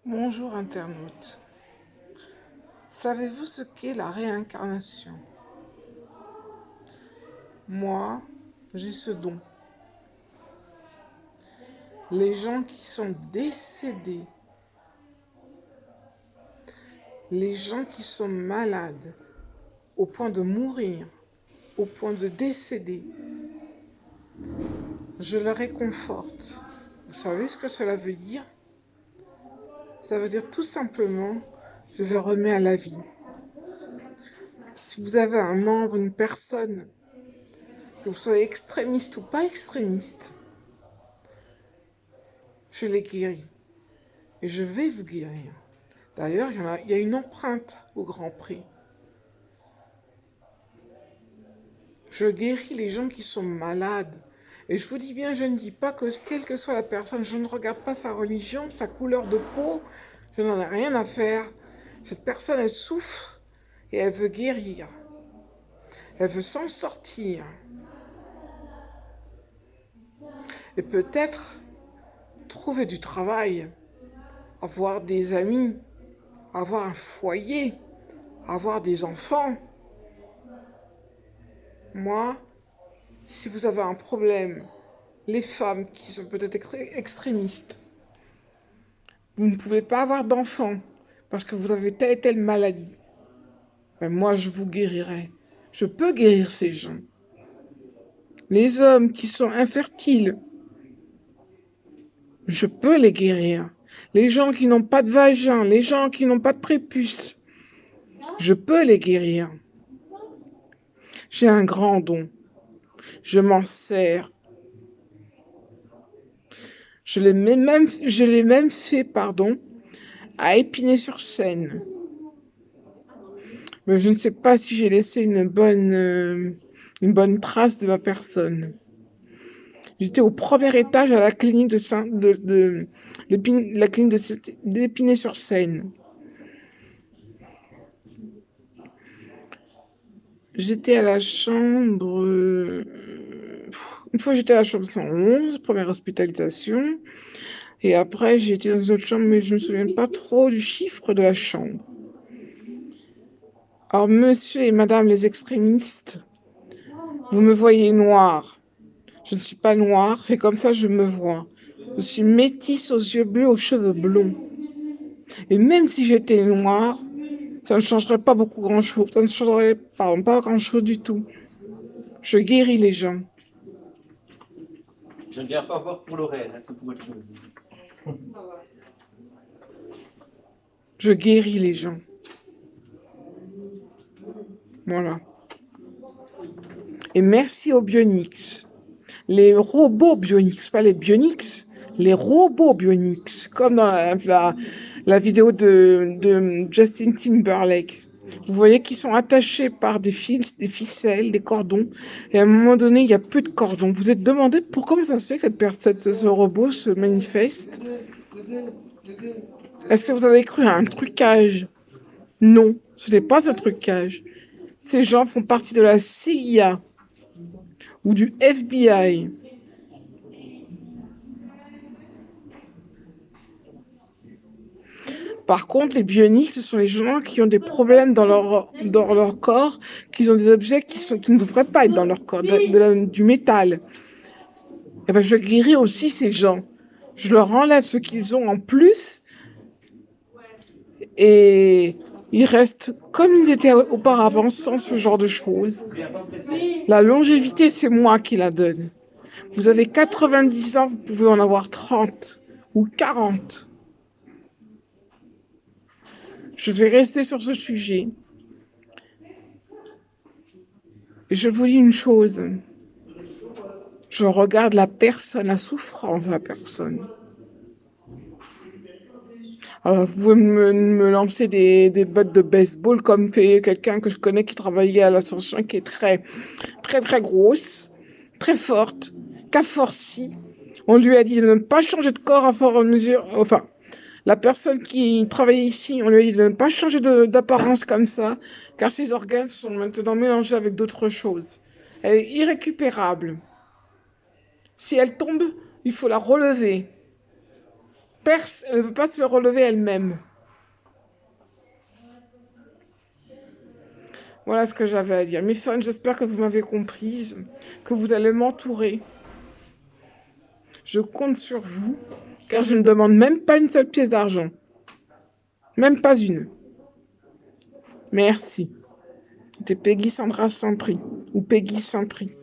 Bonjour internaute. Savez-vous ce qu'est la réincarnation? Moi, j'ai ce don. Les gens qui sont décédés, les gens qui sont malades, au point de mourir, au point de décéder, je les réconforte. Vous savez ce que cela veut dire? Ça veut dire tout simplement, je les remets à la vie. Si vous avez un membre, une personne, que vous soyez extrémiste ou pas extrémiste, je les guéris. Et je vais vous guérir. D'ailleurs, il y a une empreinte au Grand Prix. Je guéris les gens qui sont malades. Et je vous dis bien, je ne dis pas que quelle que soit la personne, je ne regarde pas sa religion, sa couleur de peau, je n'en ai rien à faire. Cette personne, elle souffre et elle veut guérir. Elle veut s'en sortir. Et peut-être trouver du travail, avoir des amis, avoir un foyer, avoir des enfants. Moi, si vous avez un problème, les femmes qui sont peut-être extrémistes, vous ne pouvez pas avoir d'enfants parce que vous avez telle et telle maladie. Ben moi, je vous guérirai. Je peux guérir ces gens. Les hommes qui sont infertiles, je peux les guérir. Les gens qui n'ont pas de vagin, les gens qui n'ont pas de prépuce, je peux les guérir. J'ai un grand don. Je m'en sers. Je l'ai même fait, à Épinay-sur-Seine. Mais je ne sais pas si j'ai laissé une bonne trace de ma personne. J'étais au premier étage à la clinique la clinique d'Épinay-sur-Seine. J'étais à la chambre... une fois j'étais à la chambre 111, première hospitalisation. Et après j'ai été dans une autre chambre, mais je ne me souviens pas trop du chiffre de la chambre. Alors monsieur et madame les extrémistes, vous me voyez noir. Je ne suis pas noire, c'est comme ça que je me vois. Je suis métisse aux yeux bleus, aux cheveux blonds. Et même si j'étais noire, ça ne changerait pas beaucoup grand-chose. Ça ne changerait pas grand-chose du tout. Je guéris les gens. Je ne viens pas voir pour l'horaire, c'est pour autre chose. Je guéris les gens. Voilà. Et merci aux Bionix. Les robots Bionix, pas les Bionix, les robots Bionix, comme dans la vidéo de Justin Timberlake. Vous voyez qu'ils sont attachés par des fils, des ficelles, des cordons. Et à un moment donné, il n'y a plus de cordons. Vous êtes demandé pourquoi ça se fait que cette personne, ce robot se manifeste. Est-ce que vous avez cru à un trucage? Non, ce n'est pas un trucage. Ces gens font partie de la CIA ou du FBI. Par contre, les bioniques, ce sont les gens qui ont des problèmes dans leur corps, qui ont des objets qui ne devraient pas être dans leur corps, du métal. Et ben, je guéris aussi ces gens. Je leur enlève ce qu'ils ont en plus et ils restent comme ils étaient auparavant sans ce genre de choses. La longévité, c'est moi qui la donne. Vous avez 90 ans, vous pouvez en avoir 30 ou 40. Je vais rester sur ce sujet. Et je vous dis une chose. Je regarde la personne, la souffrance de la personne. Alors, vous pouvez me lancer des bottes de baseball comme fait quelqu'un que je connais qui travaillait à l'ascension, qui est très, très, très grosse, très forte, qu'a forci. On lui a dit de ne pas changer de corps à fort mesure. Enfin, la personne qui travaillait ici, on lui a dit de ne pas changer d'apparence comme ça, car ses organes sont maintenant mélangés avec d'autres choses. Elle est irrécupérable. Si elle tombe, il faut la relever. Elle ne peut pas se relever elle-même. Voilà ce que j'avais à dire. Mes fans, j'espère que vous m'avez comprise, que vous allez m'entourer. Je compte sur vous, car je ne demande même pas une seule pièce d'argent. Même pas une. Merci. C'était Peggy Sandra sans prix, ou Peggy sans prix.